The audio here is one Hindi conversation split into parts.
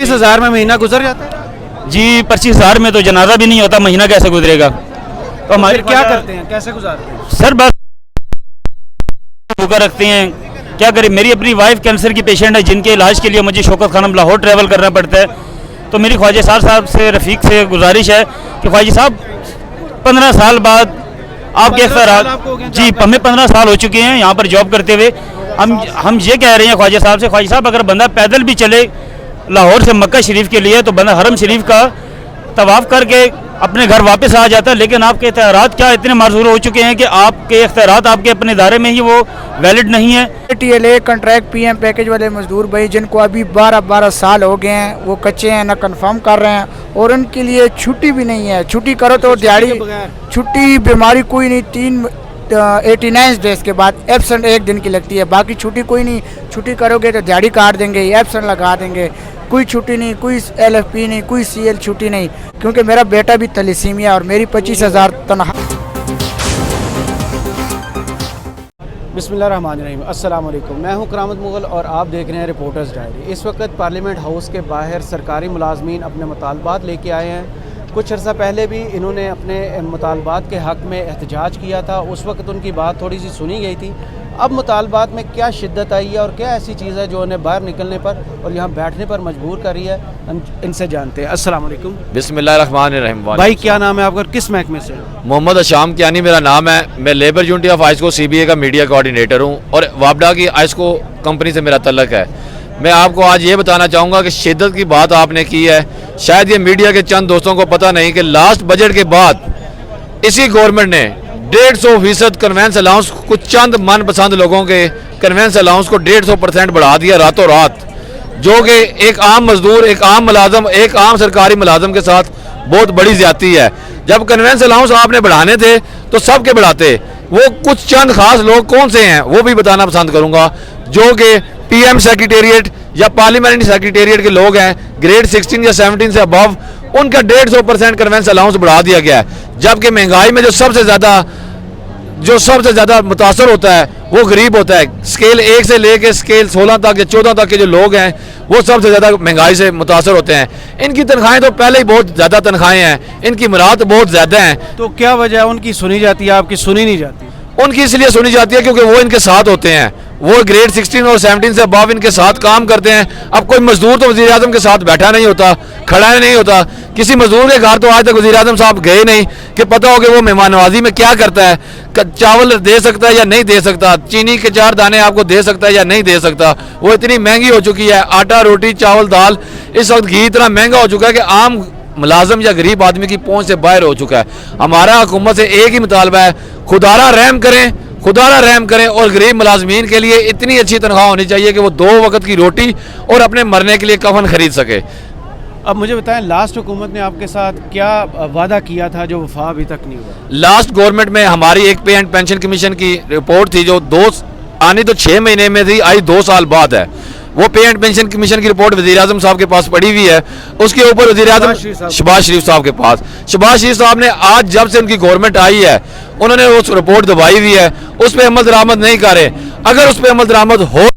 25,000 में महीना गुजर जाता है जी। 25,000 में तो जनाजा भी नहीं होता, महीना कैसे गुजरेगा? तो हमारे क्या करते हैं, कैसे गुजारते हैं? सर बस भूखा रखते हैं, क्या करें। मेरी अपनी वाइफ कैंसर की पेशेंट है, जिनके इलाज के लिए मुझे शौकत खानम लाहौर ट्रैवल करना पड़ता है। तो मेरी ख्वाजा साहब से, रफ़ीक से गुजारिश है कि ख्वाजा साहब 15 साल बाद आपके इख्तियारात, जी हमें 15 साल हो चुके हैं यहाँ पर जॉब करते हुए। हम ये कह रहे हैं ख्वाजा साहब से, ख्वाजा साहब अगर बंदा पैदल भी चले लाहौर से मक्का शरीफ के लिए तो बंदा हरम शरीफ का तवाफ़ करके अपने घर वापस आ जाता है। लेकिन आपके इख्तियारात क्या इतने माजूर हो चुके हैं कि आपके इख्तियारात आपके अपने इदारे में ही वो वैलिड नहीं है। TLA कॉन्ट्रैक्ट PM पैकेज वाले मजदूर भाई जिनको अभी 12 साल हो गए हैं, वो कच्चे हैं, ना कंफर्म कर रहे हैं, और उनके लिए छुट्टी भी नहीं है। छुट्टी करो तो दिहाड़ी, छुट्टी बीमारी कोई नहीं, 89 डेज के बाद एब्सेंट 1 दिन की लगती है, बाकी छुट्टी कोई नहीं। छुट्टी करोगे तो दिहाड़ी काट देंगे, एब्सेंट लगा देंगे, कोई छुट्टी नहीं, कोई LFP नहीं, कोई CL छुट्टी नहीं, क्योंकि मेरा बेटा भी थैलेसीमिया और मेरी 25,000 तनख्वाह। बिस्मिल्लाहिर्रहमानिर्रहीम, अस्सलाम वालेकुम। मैं हूं करामत मुगल और आप देख रहे हैं रिपोर्टर्स डायरी। इस वक्त पार्लियामेंट हाउस के बाहर सरकारी मुलाजमीन अपने मुतालबात लेके आए हैं। कुछ अर्सा पहले भी इन्होंने अपने मुतालबात के हक़ में एहतजाज किया था, उस वक्त उनकी बात थोड़ी सी सुनी गई थी। अब मुतालबात में क्या शिद्दत आई है और क्या ऐसी चीज़ है जो उन्हें बाहर निकलने पर और यहाँ बैठने पर मजबूर कर रही है, हम इनसे जानते हैं। अस्सलाम वालेकुम। बिस्मिल्लाहिर्रहमानिर्रहीम। भाई क्या नाम है आपका, किस महकमे से? मोहम्मद अशाम कियानी मेरा नाम है। मैं लेबर यूनिटी ऑफ आइस्को CBA का मीडिया कोऑर्डिनेटर हूँ और वापडा की आइस्को कंपनी से मेरा तल्लक है। मैं आपको आज ये बताना चाहूँगा कि शिद्दत की बात आपने की है, शायद ये मीडिया के चंद दोस्तों को पता नहीं कि लास्ट बजट के बाद इसी गवर्नमेंट ने 150% कन्वेंस अलाउंस, कुछ चंद मनपसंद लोगों के कन्वेंस अलाउंस को 150% बढ़ा दिया रातों रात, जो कि एक आम मजदूर, एक आम मुलाजम, एक आम सरकारी मुलाजम के साथ बहुत बड़ी ज्यादती है। जब कन्वेंस अलाउंस आपने बढ़ाने थे तो सबके बढ़ाते, वो कुछ चंद खास लोग कौन से हैं वो भी बताना पसंद करूंगा, जो कि PM सेक्रेटेरिएट या पार्लियामेंट्री सेक्रेटेरिएट के लोग हैं, ग्रेड 16 या 17 से अबव, उनका 150% कन्वेंस अलाउंस बढ़ा दिया गया है। जबकि महंगाई में जो सबसे ज़्यादा मुतासर होता है वो गरीब होता है। स्केल 1 से लेके स्केल 16 तक या 14 तक के जो लोग हैं वो सबसे ज़्यादा महंगाई से मुतासर होते हैं। इनकी तनख्वाहें तो पहले ही बहुत ज़्यादा तनख्वाहें हैं, इनकी मुराद बहुत ज़्यादा हैं। तो क्या वजह है उनकी सुनी जाती है, आपकी सुनी नहीं जाती? उनकी इसलिए सुनी जाती है क्योंकि वो इनके साथ होते हैं, वो ग्रेड 16 और 17 से अबव इनके साथ काम करते हैं। अब कोई मजदूर तो वज़ीर आज़म के साथ बैठा नहीं होता, खड़ा नहीं होता। किसी मजदूर के घर तो आज तक वज़ीर आज़म साहब गए नहीं कि पता हो कि वो मेहमान नवाजी में क्या करता है, चावल दे सकता है या नहीं दे सकता, चीनी के 4 दाने आपको दे सकता है या नहीं दे सकता। वो इतनी महंगी हो चुकी है, आटा रोटी चावल दाल, इस वक्त घी इतना महंगा हो चुका है कि आम मुलाजम या गरीब आदमी की पहुँच से बाहर हो चुका है। हमारा हुकूमत से एक ही मुतालबा है, खुदारा रहम करें, खुदारा रहम करें और गरीब मुलाजमीन के लिए इतनी अच्छी तनख्वाह होनी चाहिए कि वो 2 वक्त की रोटी और अपने मरने के लिए कफन खरीद सके। अब मुझे बताएं, लास्ट हुकूमत ने आपके साथ क्या वादा किया था जो वफा अभी तक नहीं हुआ? लास्ट गवर्नमेंट में हमारी एक पे एंड पेंशन कमीशन की रिपोर्ट थी, जो आनी तो 6 महीने में थी, आई 2 साल बाद है। वो पे एंड पेंशन कमीशन की रिपोर्ट वज़ीर आज़म साहब के पास पड़ी हुई है। उसके ऊपर वज़ीर आज़म शहबाज शरीफ साहब के पास, शहबाज शरीफ साहब ने आज जब से उनकी गवर्नमेंट आई है उन्होंने उस रिपोर्ट दबाई हुई है, उस पर अमल दरामद नहीं कर रहे। अगर उस पर अमल दरामद हो,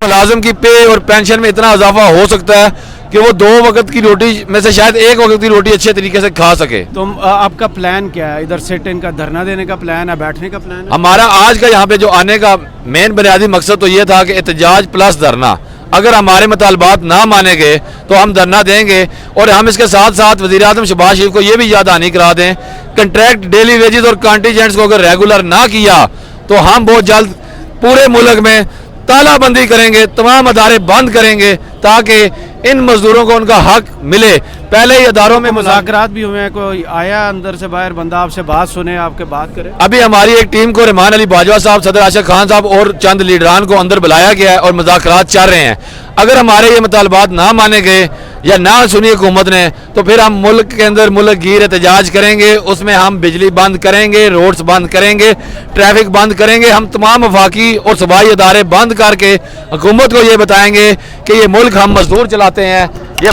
मुलाजिम की पे और पेंशन में इतना इजाफा हो सकता है कि वो 2 वक्त की रोटी में से शायद 1 वक्त की रोटी अच्छे तरीके से खा सके। तो आपका प्लान क्या है? इधर सिट इन का धरना देने का प्लान है, बैठने का प्लान है? हमारा आज का यहाँ पे जो आने का मेन बुनियादी मकसद तो ये था कि एहतजाज प्लस धरना। अगर हमारे मुतालबात ना माने गए तो हम धरना देंगे और हम इसके साथ साथ वज़ीर आज़म शहबाज शरीफ को ये भी याद आनी करा दें, कंट्रैक्ट, डेली वेजेस और कॉन्टीजेंट्स को अगर रेगुलर ना किया तो हम बहुत जल्द पूरे मुल्क में तालाबंदी करेंगे, तमाम अदारे बंद करेंगे ताकि इन मजदूरों को उनका हक मिले। पहले ही अदारों में मुज़ाकरात भी हुए हैं, कोई आया अंदर से बाहर बंदा आपसे बात सुने, आपके बात करे? अभी हमारी एक टीम को रहमान अली बाजवा साहब, सदर आशिक खान साहब और चंद लीडरान को अंदर बुलाया गया है और मुज़ाकरात चल रहे हैं। अगर हमारे ये मुतालबात ना माने गए या ना सुनी हुकूमत ने तो फिर हम मुल्क के अंदर मुल्क गिर एहतजाज करेंगे। उसमें हम बिजली बंद करेंगे, रोड्स बंद करेंगे, ट्रैफिक बंद करेंगे, हम तमाम वफाकी और सूबाई अदारे बंद करके हुकूमत को ये बताएंगे कि ये मुल्क हम मजदूर चलाते हैं, ये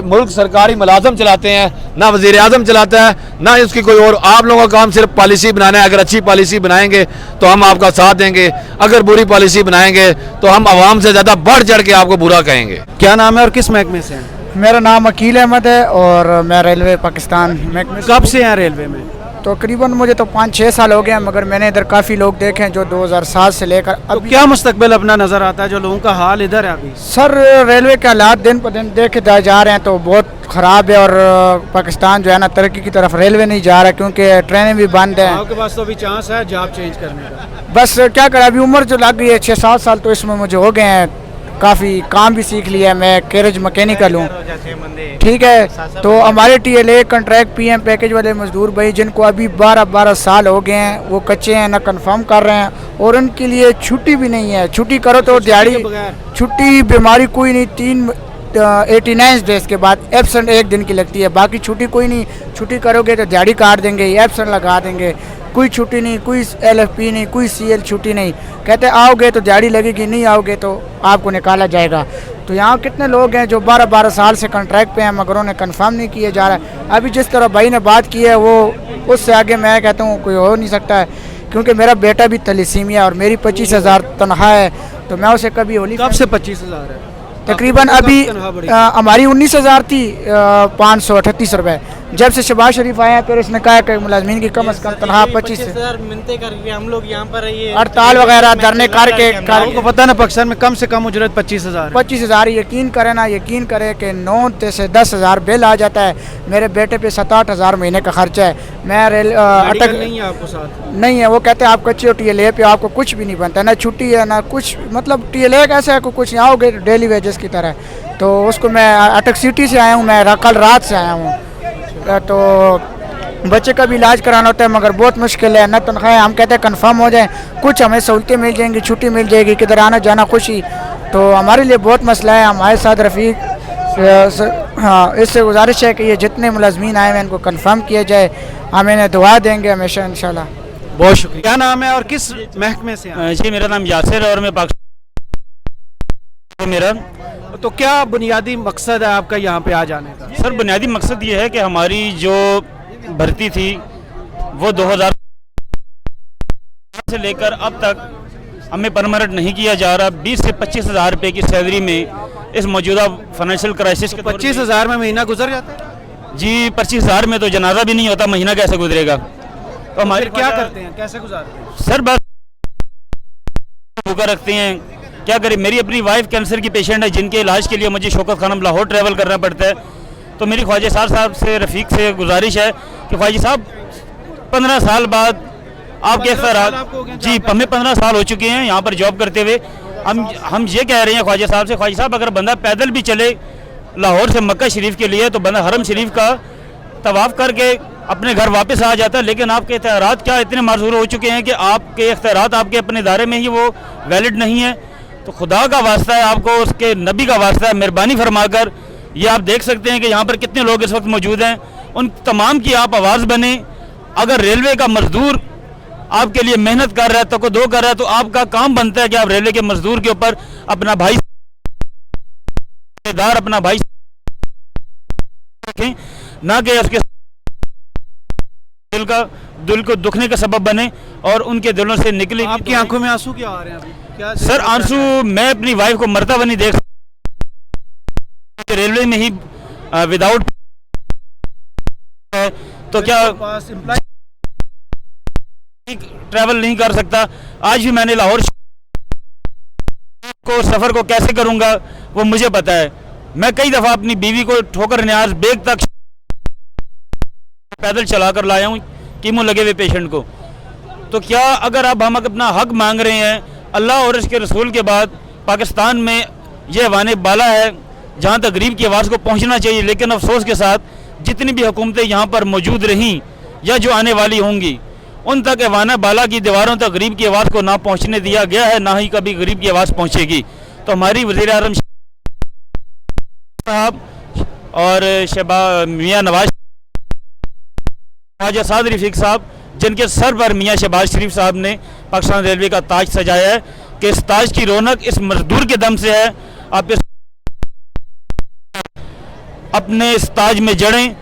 मुल्क सरकारी मुलाजम चलाते हैं, ना वज़ीर आज़म चलाता है, ना उसकी कोई और। आप लोगों का काम सिर्फ पॉलिसी बनाना है। अगर अच्छी पॉलिसी बनाएंगे तो हम आपका साथ देंगे, अगर बुरी पॉलिसी बनाएंगे तो हम आवाम से ज़्यादा बढ़ चढ़ के आपको बुरा कहेंगे। क्या नाम है और किस महकमे से हैं? मेरा नाम अकील अहमद है और मैं रेलवे पाकिस्तान महकमे कब से हैं रेलवे में? तो तकरीबन मुझे तो 5-6 साल हो गए हैं, मगर मैंने इधर काफ़ी लोग देखे हैं जो 2007 से लेकर तो अब। क्या मुस्तकबिल अपना नज़र आता है जो लोगों का हाल इधर है अभी? सर रेलवे के हालात दिन पर दिन देखे जा रहे हैं तो बहुत ख़राब है, और पाकिस्तान जो है ना तरक्की की तरफ रेलवे नहीं जा रहा क्योंकि ट्रेनें भी बंद हैं। आपके पास तो अभी चांस है जॉब चेंज करने का। बस क्या करें, अभी उम्र जो लग गई है 6-7 साल तो इसमें मुझे हो गए हैं, काफ़ी काम भी सीख लिया है, मैं कैरेज मैकेनिकल हूँ। ठीक है, तो हमारे TLA कंट्रैक्ट PM पैकेज वाले मजदूर भाई जिनको अभी 12-12 साल हो गए हैं वो कच्चे हैं, ना कंफर्म कर रहे हैं, और उनके लिए छुट्टी भी नहीं है। छुट्टी करो तो दिहाड़ी, छुट्टी बीमारी कोई नहीं, 89 डेज के बाद एब्सेंट 1 दिन की लगती है, बाकी छुट्टी कोई नहीं। छुट्टी करोगे तो दिहाड़ी काट देंगे, एब्सेंट लगा देंगे, कोई छुट्टी नहीं, कोई LFP नहीं, कोई CL छुट्टी नहीं। कहते आओगे तो दिहाड़ी लगेगी, नहीं आओगे तो आपको निकाला जाएगा। तो यहाँ कितने लोग हैं जो 12-12 साल से कॉन्ट्रैक्ट पे हैं मगर उन्हें कंफर्म नहीं किया जा रहा है। अभी जिस तरह भाई ने बात की है वो उससे आगे मैं कहता हूँ कोई हो नहीं सकता है, क्योंकि मेरा बेटा भी थैलेसीमिया और मेरी 25,000 तनख्वाह है, तो मैं उसे कभी होली कब से 25,000 है? तकरीबन अभी हमारी 19,000 थी 538 रुपये। जब से शहबाज शरीफ आए हैं फिर इसने कहा कि मुलाजमीन की कम से कम तनख्वाह 25,000 मिलते करके हम लोग यहाँ पर हड़ताल वगैरह धरने करके आपको पता है ना पाकिस्तान में कम से कम उजरत 25,000 है। 25,000। यकीन करें ना, यकीन करें कि 9 से 10,000 बिल आ जाता है। मेरे बेटे पे 7-8 हज़ार महीने का खर्चा है। मैं अटक नहीं है आपको साथ? नहीं है, वो कहते हैं आप कच्चे हो, TLA पे आपको कुछ भी नहीं बनता, ना छुट्टी है ना कुछ, मतलब TLA कैसा है कुछ यहाँ आओगे डेली वेजेस की तरह। तो उसको मैं अटक सिटी से आया हूँ, मैं कल रात से आया हूँ। तो बच्चे का भी इलाज कराना होता है मगर बहुत मुश्किल है, न तनख्वाह। हम कहते हैं कंफर्म हो जाए, कुछ हमें सहूलतें मिल जाएंगी, छुट्टी मिल जाएगी, किधर आना जाना खुशी। तो हमारे लिए बहुत मसला है। हमारे साथ रफ़ीक, हाँ, इससे गुजारिश है कि ये जितने मुलाजमीन आए हैं इनको कंफर्म किया जाए, हम इन्हें दुआ देंगे हमेशा इंशाल्लाह। बहुत शुक्रिया। क्या नाम है और किस महकमे से हैं? जी मेरा नाम यासिर और मैं पाकिस्तान मेरा। तो क्या बुनियादी मकसद है आपका यहाँ पे आ जाने का? सर बुनियादी मकसद ये है कि हमारी जो भर्ती थी वो 2000 से लेकर अब तक हमें परमानेंट नहीं किया जा रहा। 20 से 25,000 रुपये की सैलरी में इस मौजूदा फाइनेंशियल क्राइसिस के 25,000 में महीना गुजर जाता है? जी 25,000 में तो जनाजा भी नहीं होता, महीना कैसे गुजरेगा? तो हमारे क्या करते हैं, कैसे गुजारते हैं? सर बस भूखा रखते हैं, क्या करें। मेरी अपनी वाइफ कैंसर की पेशेंट है जिनके इलाज के लिए मुझे शौकत खानम लाहौर ट्रैवल करना पड़ता है। तो मेरी ख्वाजा साहब से रफ़ीक से गुजारिश है कि ख्वाजा साहब 15 साल बाद आपके इख्तियारात, जी हमें 15 साल हो चुके हैं यहाँ पर जॉब करते हुए। हम ये कह रहे हैं ख्वाजा साहब से, ख्वाजा साहब अगर बंदा पैदल भी चले लाहौर से मक्का शरीफ के लिए तो बंदा हरम शरीफ का तवाफ़ करके अपने घर वापस आ जाता है, लेकिन आपके इख्तियारात क्या इतने माजूर हो चुके हैं कि आपके इख्तियारात आपके अपने इदारे में ही वो वैलिड नहीं है। तो खुदा का वास्ता है, आपको उसके नबी का वास्ता है, मेहरबानी फरमाकर ये आप देख सकते हैं कि यहाँ पर कितने लोग इस वक्त मौजूद हैं, उन तमाम की आप आवाज़ बने। अगर रेलवे का मजदूर आपके लिए मेहनत कर रहा है तो को दो कर रहा है तो आपका काम बनता है कि आप रेलवे के मजदूर के ऊपर अपना भाई अपना भाई रखें, ना कि उसके दिल को दुखने का सबब बने और उनके दिलों से निकले। आपकी आंखों में आंसू क्यों आ रहे हैं अभी? क्या सर आंसू, मैं अपनी वाइफ को मरता हुआ नहीं देख सकता, रेलवे में ही विदाउट तो क्या ट्रैवल नहीं कर सकता। आज भी मैंने लाहौर को सफ़र को कैसे करूंगा वो मुझे पता है। मैं कई दफ़ा अपनी बीवी को ठोकर न्याज बेग तक पैदल चला कर लाया हूँ कीमो लगे हुए पेशेंट को। तो क्या अगर अब हम अपना हक मांग रहे हैं, अल्लाह और इसके रसूल के बाद पाकिस्तान में ये वाने बाला है जहाँ तक गरीब की आवाज़ को पहुँचना चाहिए, लेकिन अफसोस के साथ जितनी भी हुकूमतें यहाँ पर मौजूद रहीं या जो आने वाली होंगी उन तक वाना बाला की दीवारों तक गरीब की आवाज़ को ना पहुँचने दिया गया है, ना ही कभी गरीब की आवाज़ पहुँचेगी। तो हमारी वज़ीर आज़म साहब और मियाँ नवाज ख्वाजा साद रफ़ीक साहब जिनके सर पर मियाँ शहबाज शरीफ साहब ने पाकिस्तान रेलवे का ताज सजाया है कि इस ताज की रौनक इस मजदूर के दम से है। आप इस अपने इस ताज में जड़ें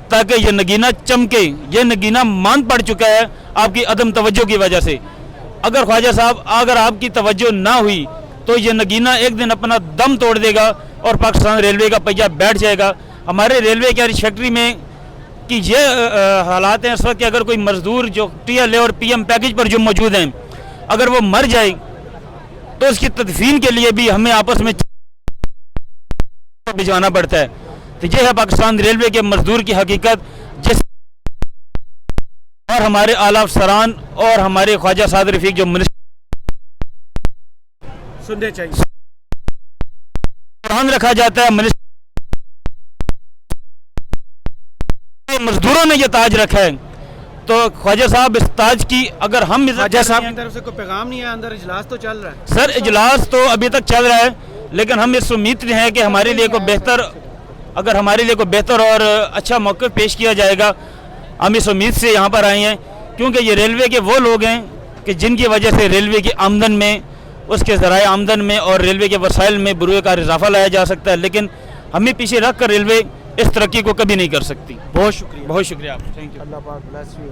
ताकि ये नगीना चमके। ये नगीना मान पड़ चुका है आपकी अदम तवज्जो की वजह से। अगर ख्वाजा साहब अगर आपकी तवज्जो ना हुई तो ये नगीना एक दिन अपना दम तोड़ देगा और पाकिस्तान रेलवे का पहिया बैठ जाएगा। हमारे रेलवे की फैक्ट्री में कि ये हालात हैं इस वक्त कि अगर कोई मजदूर जो TLA और PM पैकेज पर जो मौजूद हैं अगर वो मर जाए तो उसकी तदफीन के लिए भी हमें आपस में भिजवाना पड़ता है। तो ये है पाकिस्तान रेलवे के मजदूर की हकीकत, जिस और हमारे आला अफसरान और हमारे ख्वाजा साद रफीक जो मिनिस्टर सुनने चाहिए। ध्यान रखा जाता है मजदूरों ने ये ताज रखा है। तो ख्वाजा साहब इस ताज की अगर हम ख्वाजा साहब की तरफ से कोई पैगाम नहीं है, अंदर इजलास तो चल रहा है। सर इजलास तो अभी तक चल रहा है, लेकिन हम इस उम्मीद में हैं कि हमारे लिए को बेहतर अगर हमारे लिए को बेहतर और अच्छा मौका पेश किया जाएगा। हम इस उम्मीद से यहाँ पर आए हैं क्योंकि ये रेलवे के वो लोग हैं कि जिनकी वजह से रेलवे की आमदन में, उसके ज़राए आमदन में और रेलवे के वसाइल में बरूए का इजाफा लाया जा सकता है, लेकिन हमें पीछे रख कर रेलवे इस तरक्की को कभी नहीं कर सकती। बहुत शुक्रिया। बहुत शुक्रिया आप, थैंक यू। अल्लाह पाक ब्लेस यू।